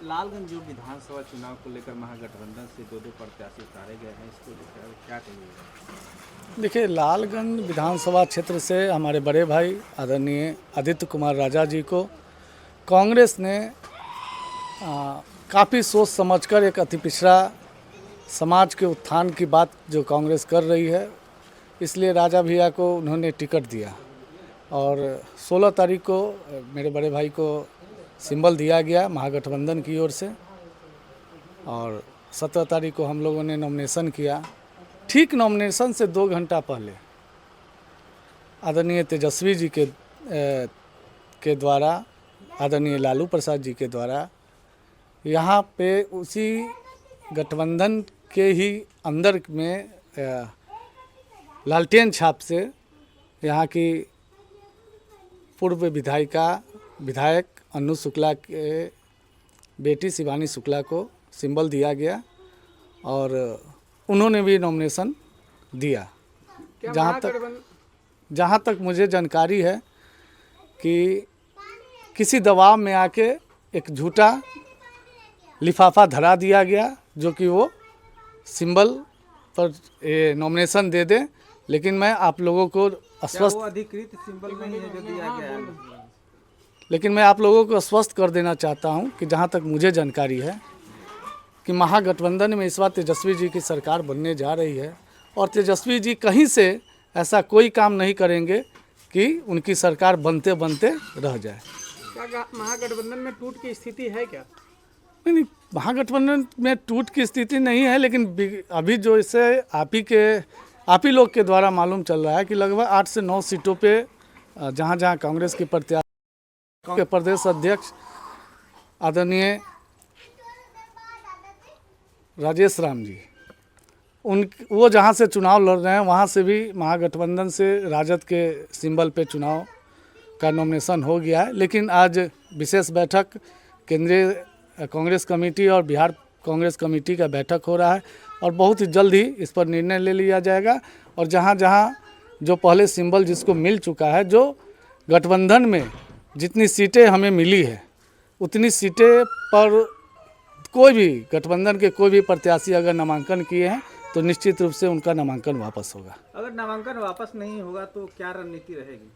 लालगंज जो विधानसभा चुनाव को लेकर महागठबंधन से दो प्रत्याशी उतारे गए हैं, इसको लेकर क्या कहिएगा? देखिए, लालगंज विधानसभा क्षेत्र से हमारे बड़े भाई आदरणीय आदित्य कुमार राजा जी को कांग्रेस ने काफ़ी सोच समझकर एक अति पिछड़ा समाज के उत्थान की बात जो कांग्रेस कर रही है, इसलिए राजा भैया को उन्होंने टिकट दिया। और 16 तारीख को मेरे बड़े भाई को सिंबल दिया गया महागठबंधन की ओर से, और 17 तारीख को हम लोगों ने नॉमिनेशन किया। ठीक नॉमिनेशन से 2 घंटा पहले आदरणीय तेजस्वी जी के द्वारा, आदरणीय लालू प्रसाद जी के द्वारा यहाँ पे उसी गठबंधन के ही अंदर में लालटेन छाप से यहाँ की पूर्व विधायक अनु शुक्ला के बेटी शिवानी शुक्ला को सिंबल दिया गया और उन्होंने भी नॉमिनेशन दिया। जहाँ तक मुझे जानकारी है कि किसी दबाव में आके एक झूठा लिफाफा धरा दिया गया जो कि वो सिंबल पर नॉमिनेशन दे दे, लेकिन मैं आप लोगों को अधिकृत सिंबल नहीं है जो दिया गया है, लेकिन मैं आप लोगों को स्पष्ट कर देना चाहता हूं कि जहां तक मुझे जानकारी है कि महागठबंधन में इस बार तेजस्वी जी की सरकार बनने जा रही है और तेजस्वी जी कहीं से ऐसा कोई काम नहीं करेंगे कि उनकी सरकार बनते बनते रह जाए। क्या महागठबंधन में टूट की स्थिति है क्या? नहीं, महागठबंधन में टूट की स्थिति नहीं है, लेकिन अभी जो इसे आप ही लोग के द्वारा मालूम चल रहा है कि लगभग 8 से 9 सीटों पे जहां कांग्रेस की प्रत्याशी के प्रदेश अध्यक्ष आदरणीय राजेश राम जी वो जहां से चुनाव लड़ रहे हैं, वहां से भी महागठबंधन से राजद के सिंबल पे चुनाव का नॉमिनेशन हो गया है। लेकिन आज विशेष बैठक केंद्रीय कांग्रेस कमेटी और बिहार कांग्रेस कमेटी का बैठक हो रहा है और बहुत ही जल्द ही इस पर निर्णय ले लिया जाएगा। और जहां जहां जो पहले सिंबल जिसको मिल चुका है, जो गठबंधन में जितनी सीटें हमें मिली है उतनी सीटें पर कोई भी गठबंधन के कोई भी प्रत्याशी अगर नामांकन किए हैं तो निश्चित रूप से उनका नामांकन वापस होगा। अगर नामांकन वापस नहीं होगा तो क्या रणनीति रहेगी?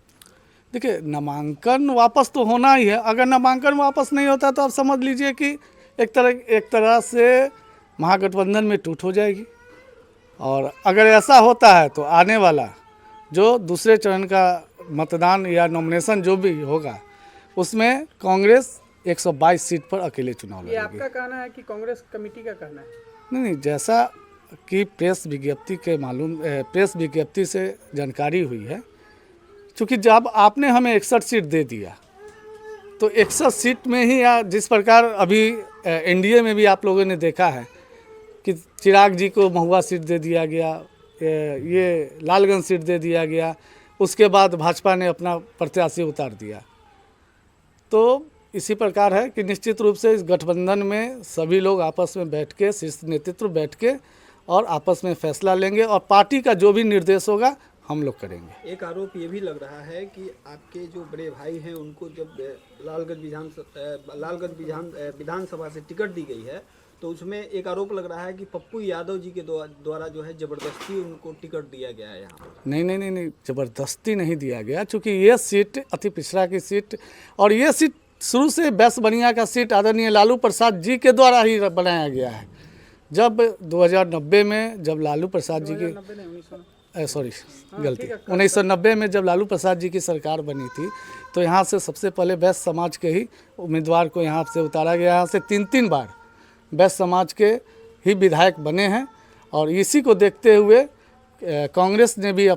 देखिए, नामांकन वापस तो होना ही है। अगर नामांकन वापस नहीं होता तो आप समझ लीजिए कि एक तरह से महागठबंधन में टूट हो जाएगी। और अगर ऐसा होता है तो आने वाला जो दूसरे चरण का मतदान या नॉमिनेशन जो भी होगा उसमें कांग्रेस 122 सीट पर अकेले चुनाव लड़ेगी। ये आपका कहना है कि कांग्रेस कमेटी का कहना है? नहीं, जैसा कि प्रेस विज्ञप्ति से जानकारी हुई है, क्योंकि जब आपने हमें 61 सीट दे दिया तो 61 सीट में ही, या जिस प्रकार अभी एनडीए में भी आप लोगों ने देखा है कि चिराग जी को महुआ सीट दे दिया गया, ये लालगंज सीट दे दिया गया, उसके बाद भाजपा ने अपना प्रत्याशी उतार दिया। तो इसी प्रकार है कि निश्चित रूप से इस गठबंधन में सभी लोग आपस में बैठ के, शीर्ष नेतृत्व बैठ के और आपस में फैसला लेंगे और पार्टी का जो भी निर्देश होगा हम लोग करेंगे। एक आरोप ये भी लग रहा है कि आपके जो बड़े भाई हैं उनको जब लालगंज विधानसभा से टिकट दी गई है तो उसमें एक आरोप लग रहा है कि पप्पू यादव जी के द्वारा जो है जबरदस्ती उनको टिकट दिया गया है यहाँ पर। नहीं, जबरदस्ती नहीं दिया गया, क्योंकि ये सीट अति पिछड़ा की सीट और ये सीट शुरू से बैस बनिया का सीट आदरणीय लालू प्रसाद जी के द्वारा ही बनाया गया है। जब 2090 में जब लालू प्रसाद जी की 1990 में जब लालू प्रसाद जी की सरकार बनी थी तो यहाँ से सबसे पहले बैस समाज के ही उम्मीदवार को यहाँ से उतारा गया। यहाँ से 3 बार बैस समाज के ही विधायक बने हैं और इसी को देखते हुए कांग्रेस ने भी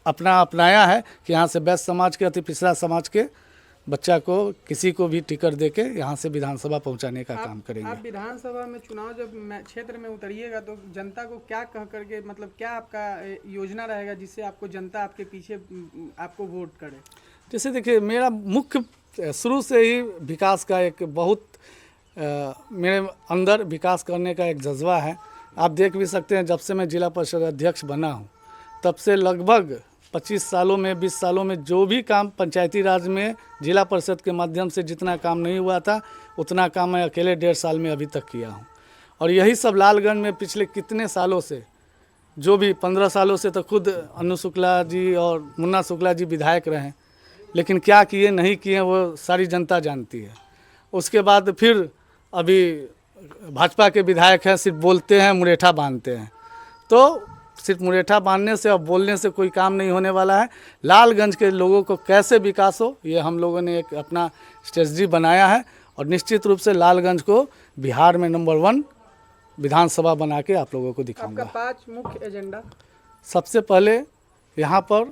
अपनाया है कि यहाँ से बैस समाज के, अति पिछड़ा समाज के बच्चा को किसी को भी टिकट देके यहाँ से विधानसभा पहुँचाने का काम करेंगे। आप विधानसभा में चुनाव जब क्षेत्र में उतरिएगा तो जनता को क्या कह करके, मतलब क्या आपका योजना रहेगा जिससे आपको जनता आपके पीछे आपको वोट करे? जैसे देखिए, मेरा मुख्य शुरू से ही विकास का एक बहुत मेरे अंदर विकास करने का एक जज्बा है। आप देख भी सकते हैं, जब से मैं जिला परिषद अध्यक्ष बना हूँ तब से लगभग 25 सालों में 20 सालों में जो भी काम पंचायती राज में जिला परिषद के माध्यम से जितना काम नहीं हुआ था उतना काम मैं अकेले 1.5 साल में अभी तक किया हूँ। और यही सब लालगंज में पिछले कितने सालों से, जो भी 15 सालों से तो खुद अनु शुक्ला जी और मुन्ना शुक्ला जी विधायक रहे, लेकिन क्या किए नहीं किए वो सारी जनता जानती है। उसके बाद फिर अभी भाजपा के विधायक हैं, सिर्फ बोलते हैं, मुरेठा बांधते हैं। तो सिर्फ मुरेठा बांधने से और बोलने से कोई काम नहीं होने वाला है। लालगंज के लोगों को कैसे विकास हो, ये हम लोगों ने एक अपना स्ट्रेटजी बनाया है और निश्चित रूप से लालगंज को बिहार में नंबर 1 विधानसभा बना के आप लोगों को दिखाऊंगा। आपका 5 मुख्य एजेंडा। सबसे पहले यहाँ पर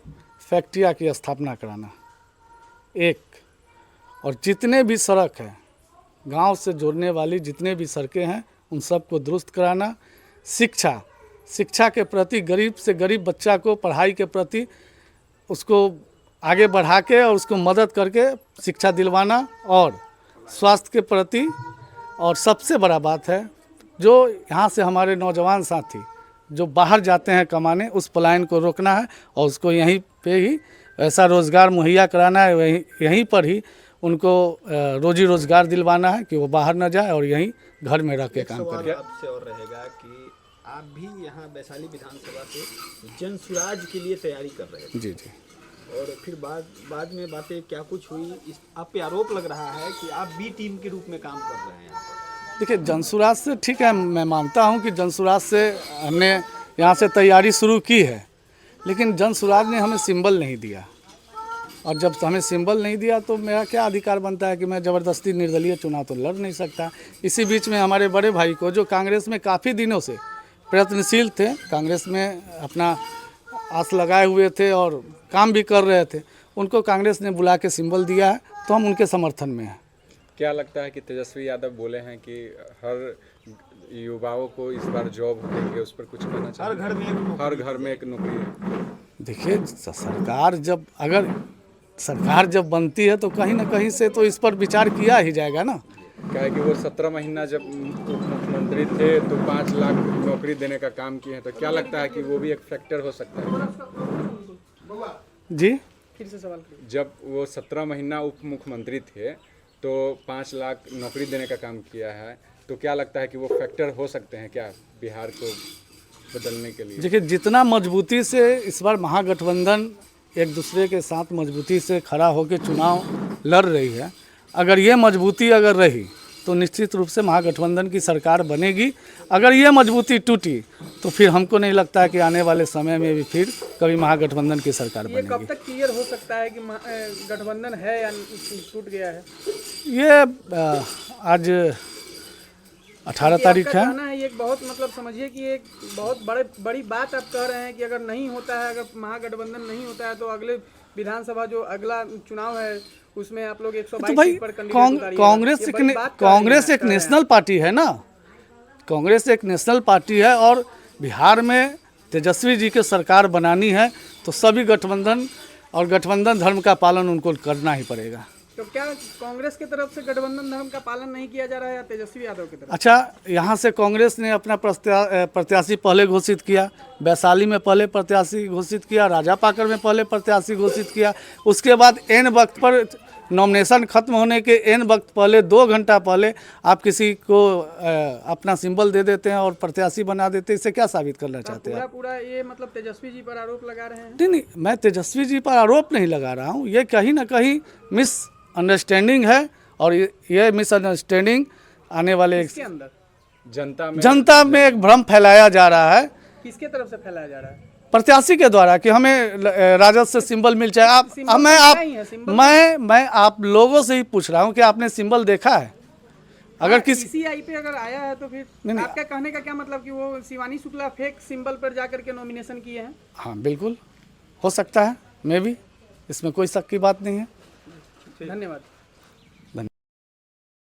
फैक्ट्रिया की स्थापना कराना एक, और जितने भी सड़क हैं गांव से जोड़ने वाली जितने भी सड़कें हैं उन सबको दुरुस्त कराना। शिक्षा के प्रति गरीब से गरीब बच्चा को पढ़ाई के प्रति उसको आगे बढ़ा के और उसको मदद करके शिक्षा दिलवाना, और स्वास्थ्य के प्रति, और सबसे बड़ा बात है जो यहाँ से हमारे नौजवान साथी जो बाहर जाते हैं कमाने उस पलायन को रोकना है और उसको यहीं पे ही ऐसा रोज़गार मुहैया कराना है, यहीं पर ही उनको रोजी रोज़गार दिलवाना है कि वो बाहर न जाए और यहीं घर में रह के काम करे। आपसे और रहेगा कि आप भी यहाँ वैशाली विधानसभा से जन सुराज के लिए तैयारी कर रहे थे। जी जी। और फिर बाद में बातें क्या कुछ हुई, आप पे आरोप लग रहा है कि आप बी टीम के रूप में काम कर रहे हैं। देखिए, जनसुराज से ठीक है, मैं मानता हूँ कि जनसुराज से हमने यहाँ से तैयारी शुरू की है, लेकिन जनसुराज ने हमें सिंबल नहीं दिया, और जब हमें सिंबल नहीं दिया तो मेरा क्या अधिकार बनता है कि मैं ज़बरदस्ती निर्दलीय चुनाव तो लड़ नहीं सकता। इसी बीच में हमारे बड़े भाई को, जो कांग्रेस में काफ़ी दिनों से प्रयत्नशील थे, कांग्रेस में अपना आस लगाए हुए थे और काम भी कर रहे थे, उनको कांग्रेस ने बुला के सिंबल दिया है, तो हम उनके समर्थन में हैं। क्या लगता है कि तेजस्वी यादव बोले हैं कि हर युवाओं को इस बार जॉब देंगे, उस पर कुछ कहना चाहिए? हर घर में एक नौकरी। देखिए, सरकार जब बनती है तो कहीं ना कहीं से तो इस पर विचार किया ही जाएगा ना। क्या है कि वो 17 महीना जब मुख्यमंत्री थे तो 5 लाख नौकरी देने का काम किए हैं, तो क्या लगता है कि वो भी एक फैक्टर हो सकता है? जी, फिर से सवाल करिए। जब वो 17 महीना उप मुख्यमंत्री थे तो 5 लाख नौकरी देने का काम किया है, तो क्या लगता है कि वो फैक्टर हो सकते हैं क्या बिहार को बदलने के लिए? देखिए, जितना मजबूती से इस बार महागठबंधन एक दूसरे के साथ मजबूती से खड़ा होकर चुनाव लड़ रही है, अगर ये मजबूती अगर रही तो निश्चित रूप से महागठबंधन की सरकार बनेगी। अगर ये मजबूती टूटी तो फिर हमको नहीं लगता है कि आने वाले समय में भी फिर कभी महागठबंधन की सरकार ये कब बनेगी। तक क्लियर हो सकता है कि गठबंधन है या टूट गया है? ये आज 18 तारीख है। कहना है, ये एक बहुत मतलब समझिए कि एक बहुत बड़ी बात आप कह रहे हैं कि अगर नहीं होता है, अगर महागठबंधन नहीं होता है तो अगले विधानसभा जो अगला चुनाव है उसमें आप लोग 122 तो भाई सीट पर कैंडिडेट उतारिएगा। कांग्रेस एक नेशनल पार्टी है ना, कांग्रेस एक नेशनल पार्टी है, और बिहार में तेजस्वी जी के सरकार बनानी है तो सभी गठबंधन और गठबंधन धर्म का पालन उनको करना ही पड़ेगा। तो क्या कांग्रेस की तरफ से गठबंधन धर्म का पालन नहीं किया जा रहा है या तेजस्वी यादव की तरफ? अच्छा, यहाँ से कांग्रेस ने अपना प्रत्याशी पहले घोषित किया, वैशाली में पहले प्रत्याशी घोषित किया, राजापाकर में पहले प्रत्याशी घोषित किया, उसके बाद एन वक्त पर नॉमिनेशन खत्म होने के एन वक्त पहले 2 घंटा पहले आप किसी को अपना सिंबल दे देते हैं और प्रत्याशी बना देते हैं। इससे क्या साबित करना चाहते हैं? पूरा ये मतलब तेजस्वी जी पर आरोप लगा रहे हैं? नहीं, मैं तेजस्वी जी पर आरोप नहीं लगा रहा हूँ, ये कहीं ना कहीं मिसअंडरस्टैंडिंग है, और ये मिसअंडरस्टैंडिंग आने वाले किसके अंदर? जनता में एक भ्रम फैलाया जा रहा है। किसके तरफ से फैलाया जा रहा है? प्रत्याशी के द्वारा कि हमें राजद से सिंबल मिल जाए। मैं आप लोगों से ही पूछ रहा हूँ कि आपने सिंबल देखा है? अगर किसी सीआई पे अगर आया है तो फिर आपका कहने का क्या मतलब कि वो शिवानी शुक्ला फेक सिंबल पर जाकर के नॉमिनेशन किए हैं? हाँ, बिल्कुल हो सकता है, मे भी, इसमें कोई शक की बात नहीं है। धन्यवाद।